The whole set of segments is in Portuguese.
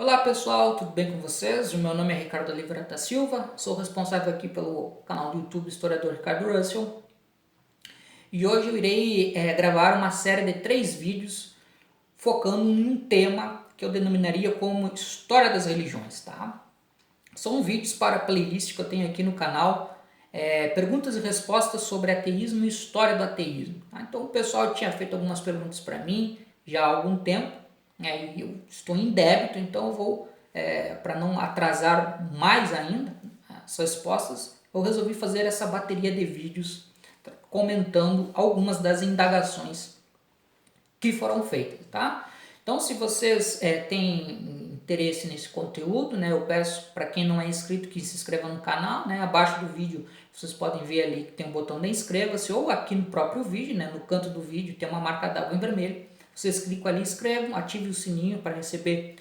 Olá pessoal, tudo bem com vocês? O meu nome é Ricardo Oliveira da Silva, sou responsável aqui pelo canal do YouTube Historiador Ricardo Russell e hoje eu irei gravar uma série de 3 vídeos focando em um tema que eu denominaria como História das Religiões, tá? São vídeos para a playlist que eu tenho aqui no canal, perguntas e respostas sobre ateísmo e história do ateísmo. Tá? Então o pessoal tinha feito algumas perguntas para mim já há algum tempo, e eu estou em débito, então eu vou, para não atrasar mais ainda essas respostas, eu resolvi fazer essa bateria de vídeos comentando algumas das indagações que foram feitas, tá? Então, se vocês têm interesse nesse conteúdo, né, eu peço para quem não é inscrito que se inscreva no canal, né? Abaixo do vídeo vocês podem ver ali que tem um botão de inscreva-se, ou aqui no próprio vídeo, né, no canto do vídeo tem uma marca d'água em vermelho. Vocês clicam ali, inscrevam, ativem o sininho para receber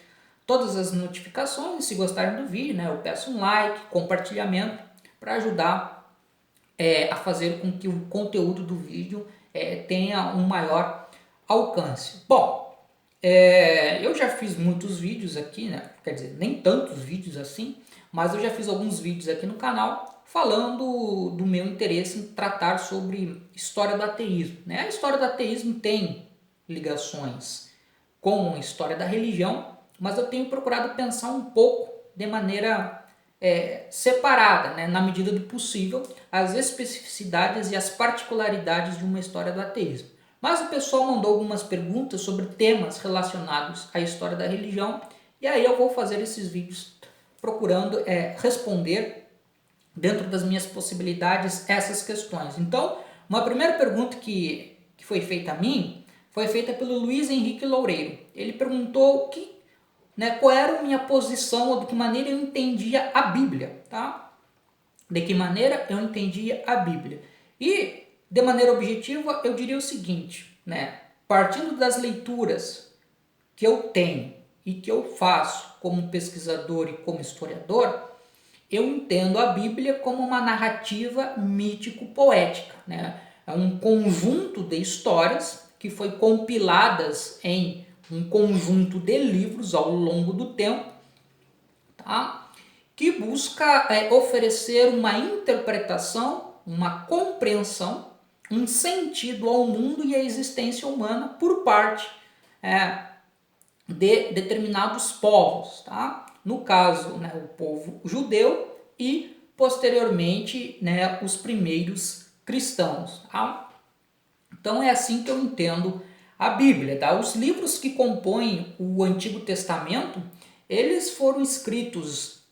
todas as notificações. E se gostarem do vídeo, né, eu peço um like, compartilhamento para ajudar a fazer com que o conteúdo do vídeo tenha um maior alcance. Bom, eu já fiz muitos vídeos aqui, né? Quer dizer, nem tantos vídeos assim, mas eu já fiz alguns vídeos aqui no canal falando do meu interesse em tratar sobre história do ateísmo, né? A história do ateísmo tem ligações com a história da religião, mas eu tenho procurado pensar um pouco de maneira separada, né, na medida do possível, as especificidades e as particularidades de uma história do ateísmo. Mas o pessoal mandou algumas perguntas sobre temas relacionados à história da religião, e aí eu vou fazer esses vídeos procurando responder, dentro das minhas possibilidades, essas questões. Então, uma primeira pergunta que foi feita a mim foi feita pelo Luiz Henrique Loureiro. Ele perguntou qual era a minha posição, ou de que maneira eu entendia a Bíblia, tá? De que maneira eu entendia a Bíblia. E, de maneira objetiva, eu diria o seguinte, né? Partindo das leituras que eu tenho e que eu faço como pesquisador e como historiador, eu entendo a Bíblia como uma narrativa mítico-poética, né? É um conjunto de histórias que foi compiladas em um conjunto de livros ao longo do tempo, tá? Que busca oferecer uma interpretação, uma compreensão, um sentido ao mundo e à existência humana por parte de determinados povos, tá? No caso, né, o povo judeu e posteriormente, né, os primeiros cristãos, tá? Então é assim que eu entendo a Bíblia, tá? Os livros que compõem o Antigo Testamento, eles foram escritos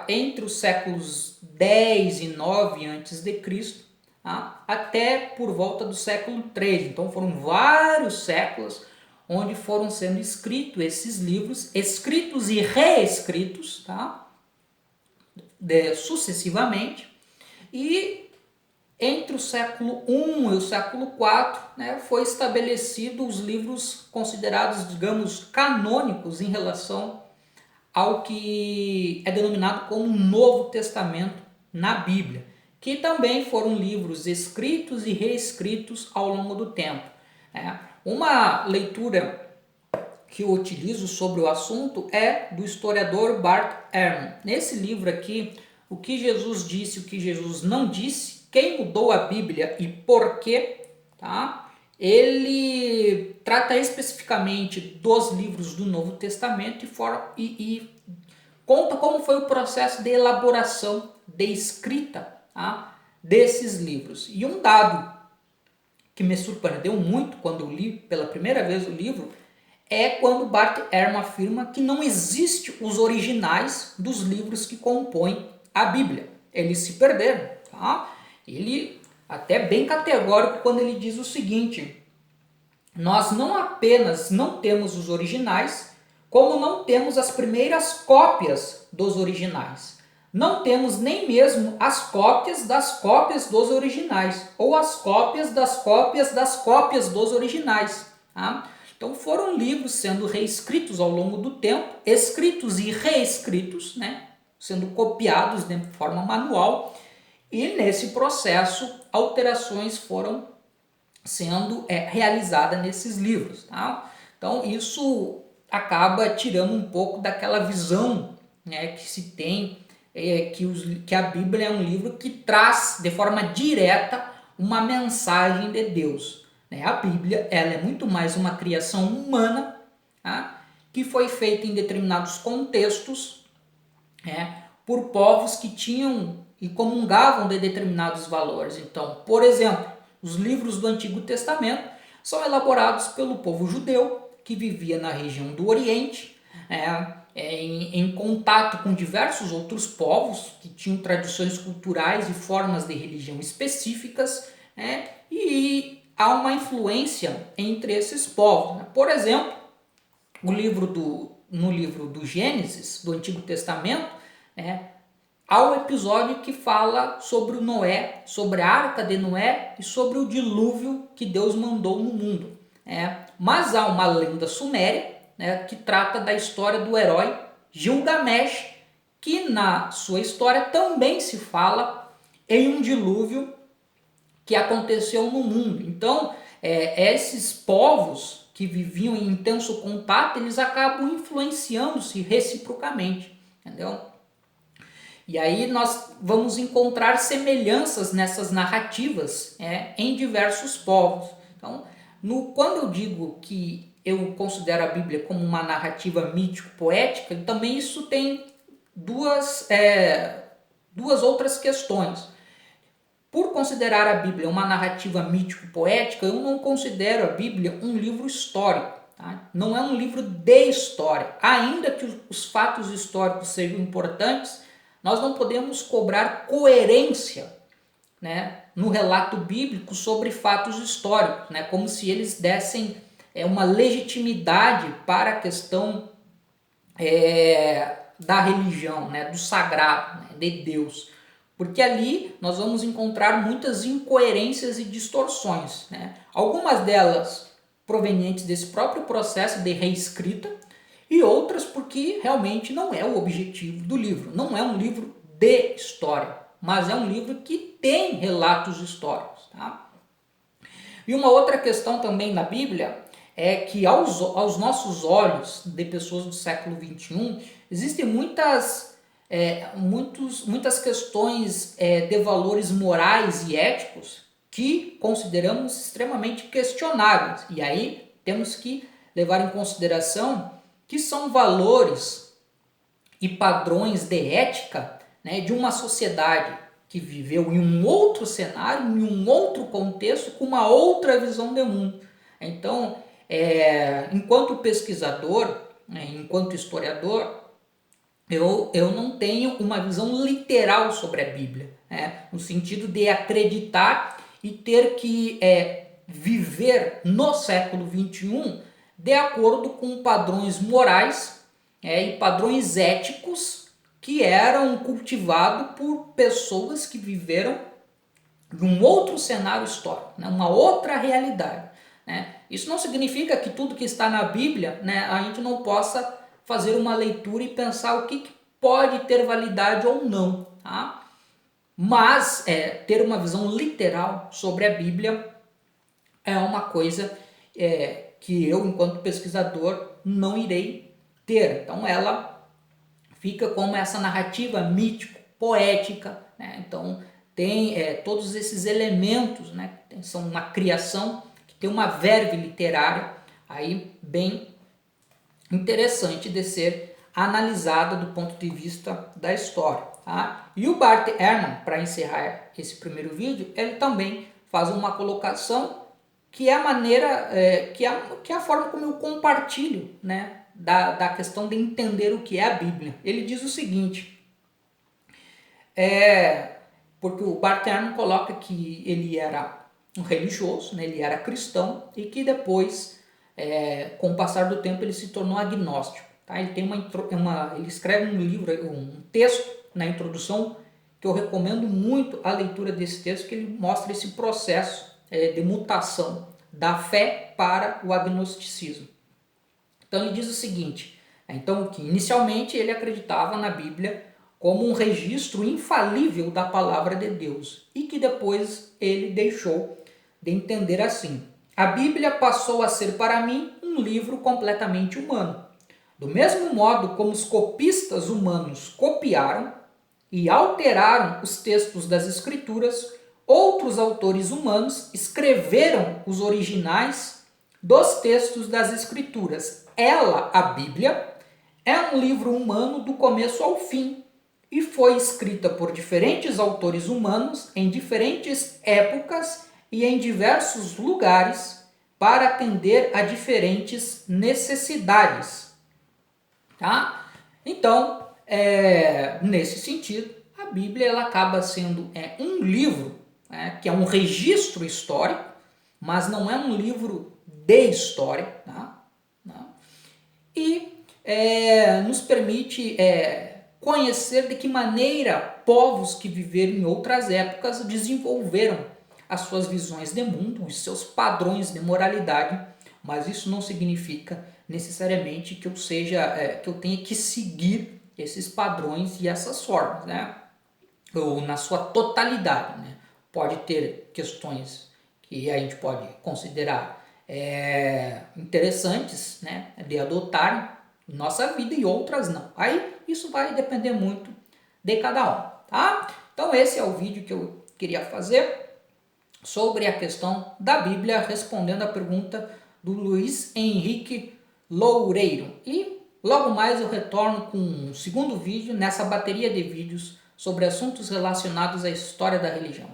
entre os séculos 10 e 9 a.C., tá? Até por volta do século 3. Então foram vários séculos onde foram sendo escritos esses livros, escritos e reescritos, tá? Sucessivamente. E entre o século I e o século IV, né, foi estabelecido os livros considerados, digamos, canônicos em relação ao que é denominado como Novo Testamento na Bíblia, que também foram livros escritos e reescritos ao longo do tempo. Uma leitura que eu utilizo sobre o assunto é do historiador Bart Ehrman. Nesse livro aqui, O que Jesus disse e o que Jesus não disse, quem mudou a Bíblia e por quê, tá? Ele trata especificamente dos livros do Novo Testamento e conta como foi o processo de elaboração, de escrita, tá, desses livros. E um dado que me surpreendeu muito quando eu li pela primeira vez o livro é quando Bart Ehrman afirma que não existem os originais dos livros que compõem a Bíblia. Eles se perderam, tá? Ele até é bem categórico quando ele diz o seguinte: nós não apenas não temos os originais, como não temos as primeiras cópias dos originais. Não temos nem mesmo as cópias das cópias dos originais, ou as cópias das cópias das cópias dos originais. Tá? Então foram livros sendo reescritos ao longo do tempo, escritos e reescritos, né? Sendo copiados de forma manual, e nesse processo alterações foram sendo realizadas nesses livros. Tá? Então isso acaba tirando um pouco daquela visão, né, que se tem, que a Bíblia é um livro que traz de forma direta uma mensagem de Deus, né? A Bíblia, ela é muito mais uma criação humana, tá? Que foi feita em determinados contextos, né, por povos que tinham e comungavam de determinados valores. Então, por exemplo, os livros do Antigo Testamento são elaborados pelo povo judeu que vivia na região do Oriente, em contato com diversos outros povos que tinham tradições culturais e formas de religião específicas, e há uma influência entre esses povos, né? Por exemplo, no livro do Gênesis, do Antigo Testamento, há um episódio que fala sobre o Noé, sobre a arca de Noé e sobre o dilúvio que Deus mandou no mundo. Mas há uma lenda suméria, que trata da história do herói Gilgamesh, que na sua história também se fala em um dilúvio que aconteceu no mundo. Então, esses povos que viviam em intenso contato, eles acabam influenciando-se reciprocamente, entendeu? E aí nós vamos encontrar semelhanças nessas narrativas em diversos povos. Então, quando eu digo que eu considero a Bíblia como uma narrativa mítico-poética, também isso tem duas outras questões. Por considerar a Bíblia uma narrativa mítico-poética, eu não considero a Bíblia um livro histórico. Tá? Não é um livro de história. Ainda que os fatos históricos sejam importantes, nós não podemos cobrar coerência, no relato bíblico sobre fatos históricos, como se eles dessem uma legitimidade para a questão da religião, do sagrado, de Deus. Porque ali nós vamos encontrar muitas incoerências e distorções, algumas delas provenientes desse próprio processo de reescrita e outras porque realmente não é o objetivo do livro. Não é um livro de história, mas é um livro que tem relatos históricos. Tá? E uma outra questão também na Bíblia é que aos nossos olhos de pessoas do século XXI, existem muitas questões de valores morais e éticos que consideramos extremamente questionáveis. E aí temos que levar em consideração que são valores e padrões de ética, de uma sociedade que viveu em um outro cenário, em um outro contexto, com uma outra visão de mundo. Então, enquanto pesquisador, enquanto historiador, eu não tenho uma visão literal sobre a Bíblia, no sentido de acreditar e ter que viver no século XXI de acordo com padrões morais e padrões éticos que eram cultivados por pessoas que viveram num outro cenário histórico, uma outra realidade. Isso não significa que tudo que está na Bíblia, a gente não possa fazer uma leitura e pensar o que pode ter validade ou não. Tá? Mas ter uma visão literal sobre a Bíblia é uma coisa que eu, enquanto pesquisador, não irei ter. Então ela fica como essa narrativa mítico-poética. Então tem todos esses elementos, que são uma criação, que tem uma verve literária aí bem interessante de ser analisada do ponto de vista da história. Tá? E o Bart Ehrman, para encerrar esse primeiro vídeo, ele também faz uma colocação que é a maneira, que é a forma como eu compartilho, da questão de entender o que é a Bíblia. Ele diz o seguinte, porque o Bart Ehrman coloca que ele era um religioso, ele era cristão e que depois, com o passar do tempo, ele se tornou agnóstico. Tá? Ele tem ele escreve um livro, um texto na introdução que eu recomendo muito a leitura desse texto, que ele mostra esse processo de mutação da fé para o agnosticismo. Então ele diz o seguinte, então que inicialmente ele acreditava na Bíblia como um registro infalível da palavra de Deus e que depois ele deixou de entender assim. A Bíblia passou a ser para mim um livro completamente humano. Do mesmo modo como os copistas humanos copiaram e alteraram os textos das Escrituras, outros autores humanos escreveram os originais dos textos das Escrituras. Ela, a Bíblia, é um livro humano do começo ao fim e foi escrita por diferentes autores humanos em diferentes épocas e em diversos lugares para atender a diferentes necessidades. Tá? Então, nesse sentido, a Bíblia ela acaba sendo um livro que é um registro histórico, mas não é um livro de história. Tá? E nos permite conhecer de que maneira povos que viveram em outras épocas desenvolveram as suas visões de mundo, os seus padrões de moralidade, mas isso não significa necessariamente que eu tenha que seguir esses padrões e essas formas, né? Ou na sua totalidade, né? Pode ter questões que a gente pode considerar interessantes, né, de adotar em nossa vida e outras não. Aí isso vai depender muito de cada um, tá? Então esse é o vídeo que eu queria fazer sobre a questão da Bíblia, respondendo a pergunta do Luiz Henrique Loureiro. E logo mais eu retorno com um segundo vídeo nessa bateria de vídeos sobre assuntos relacionados à história da religião.